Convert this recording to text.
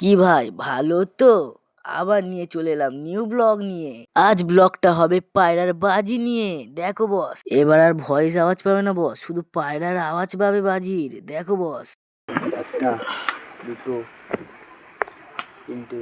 কি ভাই, ভালো তো? আবার নিয়ে চলে এলাম নিউ ব্লগ নিয়ে। আজ ব্লগটা হবে পায়রার বাজি নিয়ে। দেখো বস, এবার আর ভয়েস আওয়াজ পাবে না বস, শুধু পায়রার আওয়াজ পাবে বাজির। দেখো বস। একটা, দুটো, তিনটে।